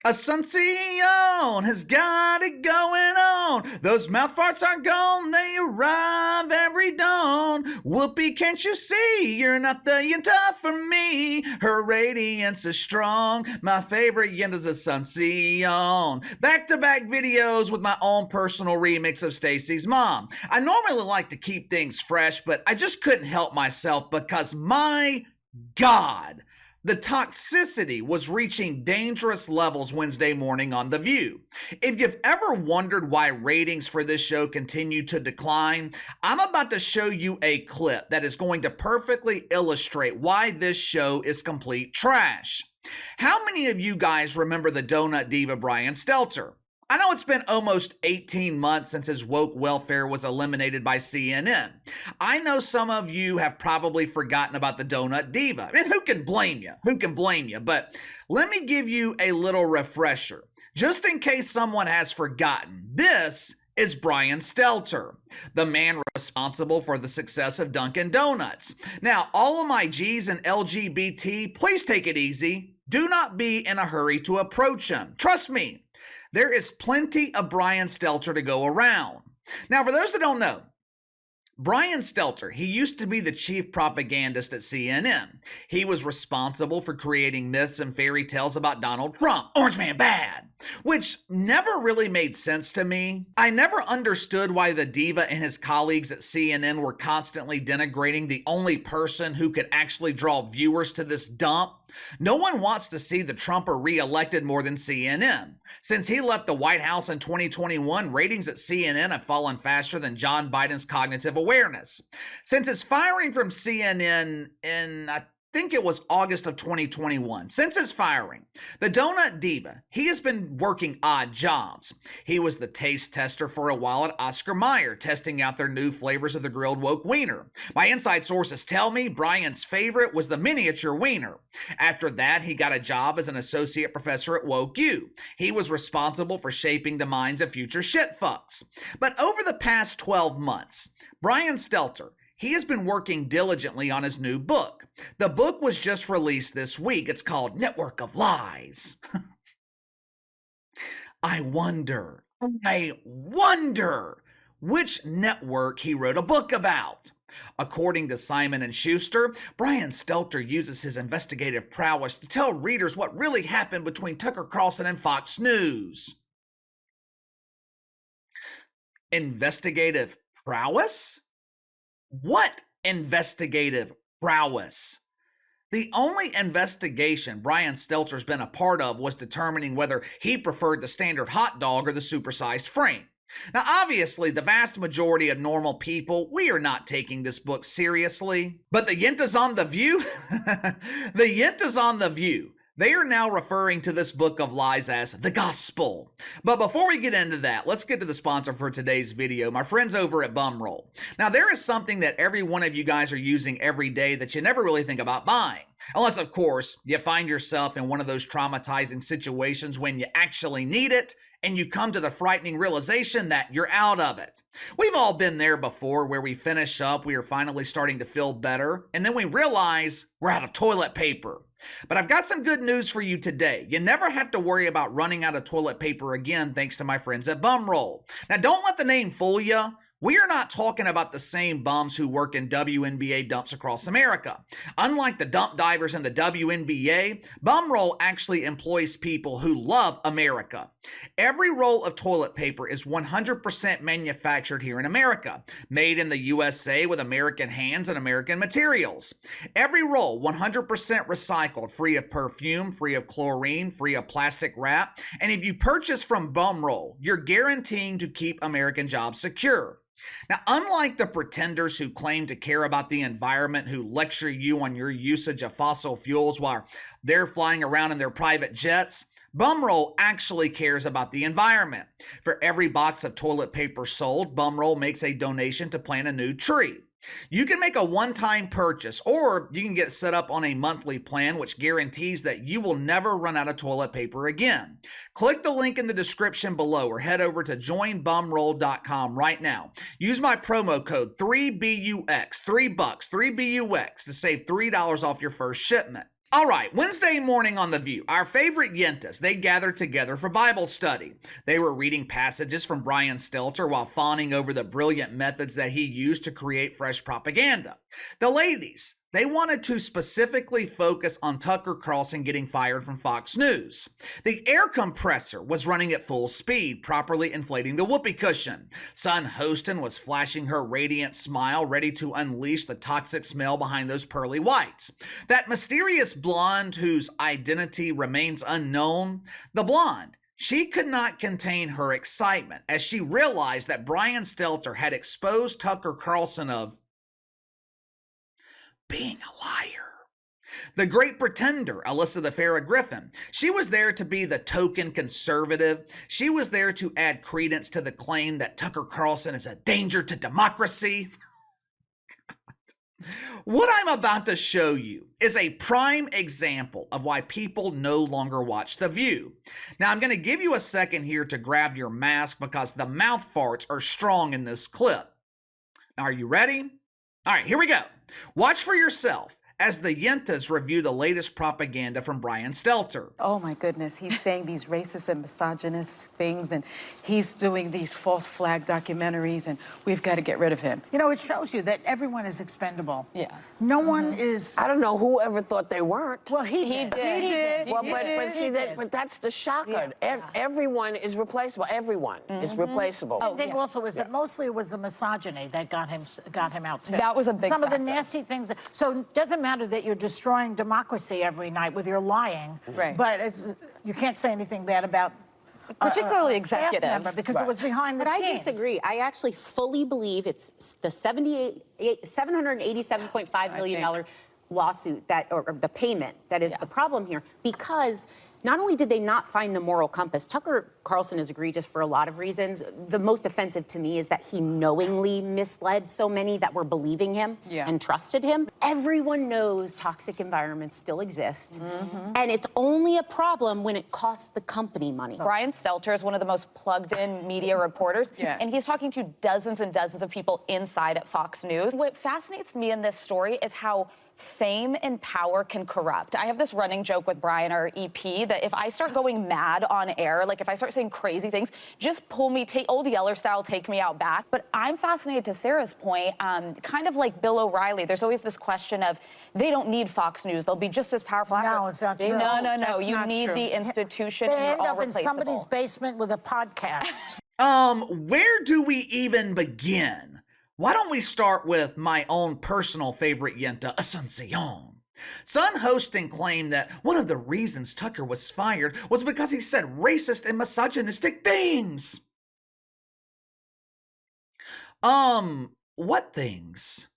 Asuncion has got it going on. Those mouth farts aren't gone, they arrive every dawn. Whoopee, can't you see? You're not the yenta for me. Her radiance is strong. My favorite yenta's Asuncion. Back-to-back videos with my own personal remix of Stacy's mom. I normally like to keep things fresh, but I just couldn't help myself because my God, the toxicity was reaching dangerous levels Wednesday morning on The View. If you've ever wondered why ratings for this show continue to decline, I'm about to show you a clip that is going to perfectly illustrate why this show is complete trash. How many of you guys remember the donut diva Brian Stelter? I know it's been almost 18 months since his woke welfare was eliminated by CNN. I know some of you have probably forgotten about the donut diva. And who can blame you? Who can blame you? But let me give you a little refresher. Just in case someone has forgotten, this is Brian Stelter, the man responsible for the success of Dunkin' Donuts. Now, all of my G's and LGBT, please take it easy. Do not be in a hurry to approach him. Trust me. There is plenty of Brian Stelter to go around. Now, for those that don't know, Brian Stelter, he used to be the chief propagandist at CNN. He was responsible for creating myths and fairy tales about Donald Trump, Orange Man bad, which never really made sense to me. I never understood why the diva and his colleagues at CNN were constantly denigrating the only person who could actually draw viewers to this dump. No one wants to see the Trumper re-elected more than CNN. Since he left the White House in 2021, ratings at CNN have fallen faster than John Biden's cognitive awareness. Since his firing from CNN in, I think it was August of 2021. Since his firing, the donut diva, he has been working odd jobs. He was the taste tester for a while at Oscar Mayer, testing out their new flavors of the grilled woke wiener. My inside sources tell me Brian's favorite was the miniature wiener. After that, he got a job as an associate professor at Woke U. He was responsible for shaping the minds of future shitfucks. But over the past 12 months, Brian Stelter, he has been working diligently on his new book. The book was just released this week. It's called Network of Lies. I wonder which network he wrote a book about. According to Simon & Schuster, Brian Stelter uses his investigative prowess to tell readers what really happened between Tucker Carlson and Fox News. Investigative prowess? What investigative prowess? The only investigation Brian Stelter's been a part of was determining whether he preferred the standard hot dog or the supersized frame. Now, obviously, the vast majority of normal people, we are not taking this book seriously. But the yentas on The View, the yentas on The View, they are now referring to this book of lies as the gospel. But before we get into that, let's get to the sponsor for today's video, my friends over at Bumroll. Now, there is something that every one of you guys are using every day that you never really think about buying. Unless, of course, you find yourself in one of those traumatizing situations when you actually need it, and you come to the frightening realization that you're out of it. We've all been there before where we finish up, we are finally starting to feel better, and then we realize we're out of toilet paper. But I've got some good news for you today. You never have to worry about running out of toilet paper again thanks to my friends at Bumroll. Now, don't let the name fool you. We are not talking about the same bums who work in WNBA dumps across America. Unlike the dump divers in the WNBA, Bumroll actually employs people who love America. Every roll of toilet paper is 100% manufactured here in America, made in the USA with American hands and American materials. Every roll 100% recycled, free of perfume, free of chlorine, free of plastic wrap. And if you purchase from Bumroll, you're guaranteeing to keep American jobs secure. Now, unlike the pretenders who claim to care about the environment, who lecture you on your usage of fossil fuels while they're flying around in their private jets, Bumroll actually cares about the environment. For every box of toilet paper sold, Bumroll makes a donation to plant a new tree. You can make a one-time purchase, or you can get set up on a monthly plan which guarantees that you will never run out of toilet paper again. Click the link in the description below or head over to joinbumroll.com right now. Use my promo code 3BUX, $3, 3BUX to save $3 off your first shipment. All right, Wednesday morning on The View, our favorite yentas, they gathered together for Bible study. They were reading passages from Brian Stelter while fawning over the brilliant methods that he used to create fresh propaganda. The ladies, they wanted to specifically focus on Tucker Carlson getting fired from Fox News. The air compressor was running at full speed, properly inflating the whoopee cushion. Son Hostin was flashing her radiant smile, ready to unleash the toxic smell behind those pearly whites. That mysterious blonde whose identity remains unknown, the blonde, she could not contain her excitement as she realized that Brian Stelter had exposed Tucker Carlson of being a liar. The great pretender, Alyssa the Farrah Griffin, she was there to be the token conservative. She was there to add credence to the claim that Tucker Carlson is a danger to democracy. What I'm about to show you is a prime example of why people no longer watch The View. Now, I'm going to give you a second here to grab your mask because the mouth farts are strong in this clip. Now, are you ready? All right, here we go. Watch for yourself as the yentas review the latest propaganda from Brian Stelter. Oh my goodness, he's saying these racist and misogynist things, and he's doing these false flag documentaries, and we've got to get rid of him. You know, it shows you that everyone is expendable. Yeah. No one is... I don't know who ever thought they weren't. Well, he did. He did. Well, but see that, but that's the shocker. Everyone is replaceable. Everyone is replaceable. I think also is that mostly it was the misogyny that got him out too. That was a big Some factor. of the nasty things. So it doesn't matter that you're destroying democracy every night with your lying, right? But you can't say anything bad about particularly a staff executives member because it was behind the scenes. scenes. I disagree. I actually fully believe it's the $787.5 million lawsuit that, or the payment that is the problem here, because not only did they not find the moral compass, Tucker Carlson is egregious for a lot of reasons. The most offensive to me is that he knowingly misled so many that were believing him and trusted him. Everyone knows toxic environments still exist, and it's only a problem when it costs the company money. Brian Stelter is one of the most plugged-in media reporters, and he's talking to dozens and dozens of people inside at Fox News. What fascinates me in this story is how fame and power can corrupt. I have this running joke with Brian, our EP, that if I start going mad on air, like if I start saying crazy things, just pull me, take old Yeller style, take me out back. But I'm fascinated to Sarah's point, kind of like Bill O'Reilly. There's always this question of, they don't need Fox News. They'll be just as powerful. No, it's not true. No. You need the institution. They and end you're all up in replaceable. somebody's basement with a podcast. Where do we even begin? Why don't we start with my own personal favorite yenta, Asuncion. Son Hostin claimed that one of the reasons Tucker was fired was because he said racist and misogynistic things. What things?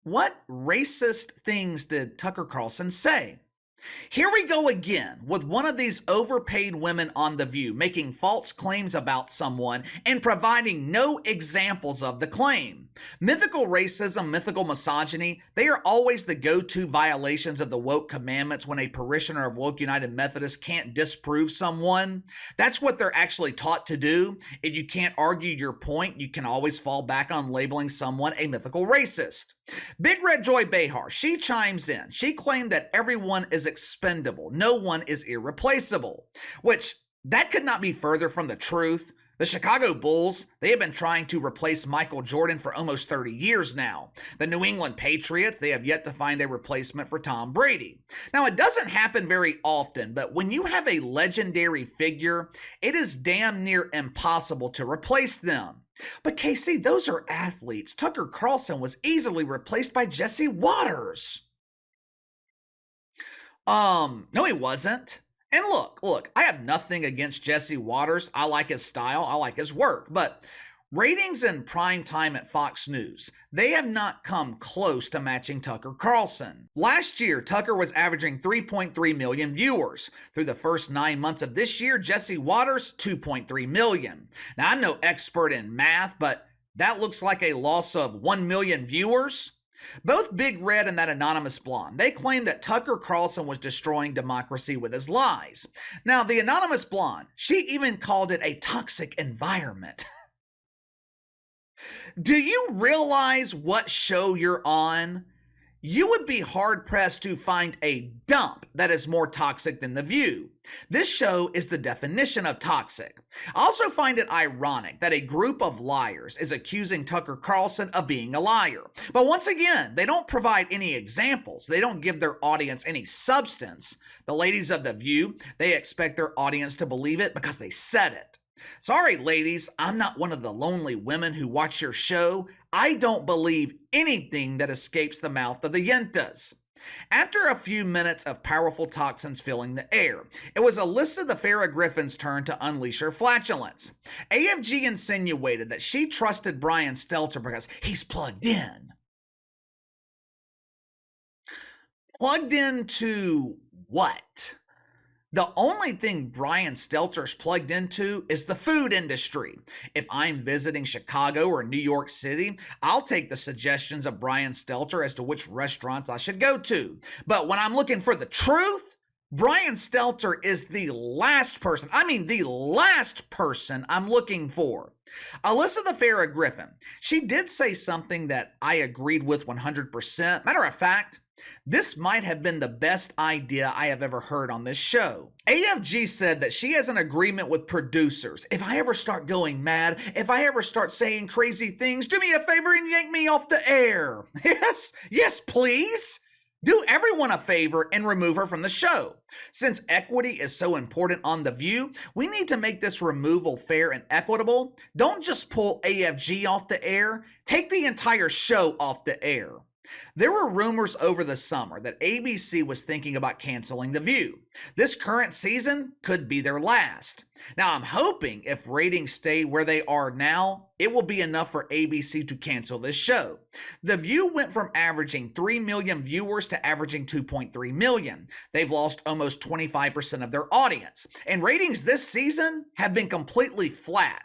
What racist things did Tucker Carlson say? Here we go again with one of these overpaid women on The View making false claims about someone and providing no examples of the claim. Mythical racism, mythical misogyny, they are always the go-to violations of the woke commandments when a parishioner of Woke United Methodist can't disprove someone. That's what they're actually taught to do. If you can't argue your point, you can always fall back on labeling someone a mythical racist. Big Red Joy Behar, she chimes in. She claimed that everyone is expendable. No one is irreplaceable, which that could not be further from the truth. The Chicago Bulls, they have been trying to replace Michael Jordan for almost 30 years now. The New England Patriots, they have yet to find a replacement for Tom Brady. Now, it doesn't happen very often, but when you have a legendary figure, it is damn near impossible to replace them. But KC, those are athletes. Tucker Carlson was easily replaced by Jesse Waters. No, he wasn't. And look, I have nothing against Jesse Waters. I like his style. I like his work. But ratings in prime time at Fox News, they have not come close to matching Tucker Carlson. Last year, Tucker was averaging 3.3 million viewers. Through the first 9 months of this year, Jesse Waters, 2.3 million. Now, I'm no expert in math, but that looks like a loss of 1 million viewers. Both Big Red and that anonymous blonde, they claim that Tucker Carlson was destroying democracy with his lies. Now, the anonymous blonde, she even called it a toxic environment. Do you realize what show you're on? You would be hard-pressed to find a dump that is more toxic than The View. This show is the definition of toxic. I also find it ironic that a group of liars is accusing Tucker Carlson of being a liar. But once again, they don't provide any examples. They don't give their audience any substance. The ladies of The View, they expect their audience to believe it because they said it. Sorry, ladies, I'm not one of the lonely women who watch your show. I don't believe anything that escapes the mouth of the yentas. After a few minutes of powerful toxins filling the air, it was Alyssa the Farrah Griffin's turn to unleash her flatulence. AFG insinuated that she trusted Brian Stelter because he's plugged in. Plugged into what? The only thing Brian Stelter's plugged into is the food industry. If I'm visiting Chicago or New York City, I'll take the suggestions of Brian Stelter as to which restaurants I should go to. But when I'm looking for the truth, Brian Stelter is the last person I'm looking for. Alyssa the Farrah Griffin, she did say something that I agreed with 100%. Matter of fact, this might have been the best idea I have ever heard on this show. AFG said that she has an agreement with producers. If I ever start going mad, if I ever start saying crazy things, do me a favor and yank me off the air. Yes, please. Do everyone a favor and remove her from the show. Since equity is so important on The View, we need to make this removal fair and equitable. Don't just pull AFG off the air. Take the entire show off the air. There were rumors over the summer that ABC was thinking about canceling The View. This current season could be their last. Now, I'm hoping if ratings stay where they are now, it will be enough for ABC to cancel this show. The View went from averaging 3 million viewers to averaging 2.3 million. They've lost almost 25% of their audience. And ratings this season have been completely flat.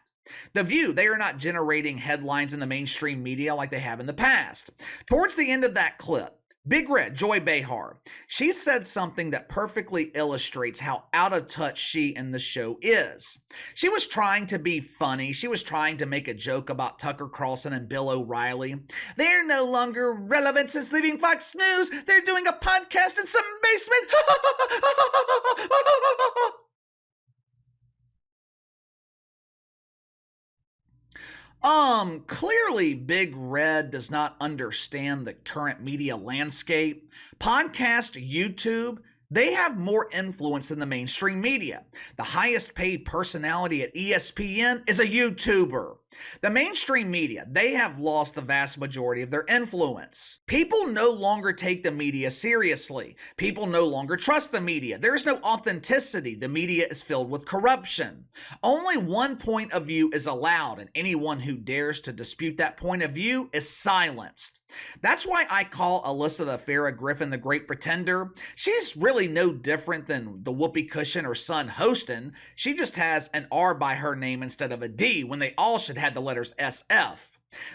The View, they are not generating headlines in the mainstream media like they have in the past. Towards the end of that clip, Big Red, Joy Behar, she said something that perfectly illustrates how out of touch she and the show is. She was trying to be funny. She was trying to make a joke about Tucker Carlson and Bill O'Reilly. They're no longer relevant since leaving Fox News. They're doing a podcast in some basement. Clearly Big Red does not understand the current media landscape. Podcast, YouTube, they have more influence than the mainstream media. The highest paid personality at ESPN is a YouTuber. The mainstream media, they have lost the vast majority of their influence. People no longer take the media seriously. People no longer trust the media. There is no authenticity. The media is filled with corruption. Only one point of view is allowed, and anyone who dares to dispute that point of view is silenced. That's why I call Alyssa the Farrah Griffin the Great Pretender. She's really no different than the whoopee cushion her son Hostin. She just has an R by her name instead of a D when they all should have the letters SF.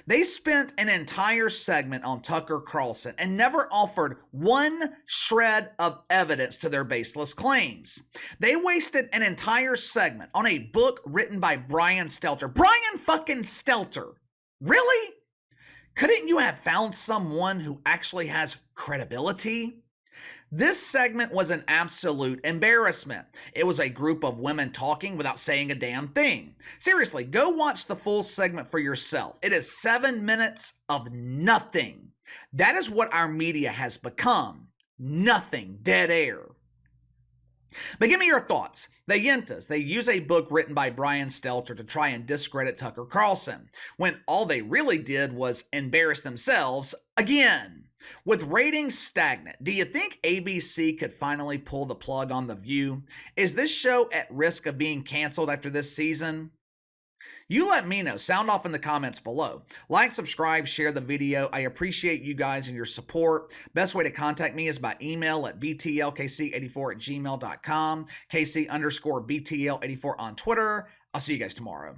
They spent an entire segment on Tucker Carlson and never offered one shred of evidence to their baseless claims. They wasted an entire segment on a book written by Brian Stelter. Brian fucking Stelter. Really? Couldn't you have found someone who actually has credibility? This segment was an absolute embarrassment. It was a group of women talking without saying a damn thing. Seriously, go watch the full segment for yourself. It is 7 minutes of nothing. That is what our media has become. Nothing. Dead air. But give me your thoughts. The Yentas, they use a book written by Brian Stelter to try and discredit Tucker Carlson, when all they really did was embarrass themselves again. With ratings stagnant, do you think ABC could finally pull the plug on The View? Is this show at risk of being canceled after this season? You let me know. Sound off in the comments below. Like, subscribe, share the video. I appreciate you guys and your support. Best way to contact me is by email at btlkc84@gmail.com, KC_BTL84 on Twitter. I'll see you guys tomorrow.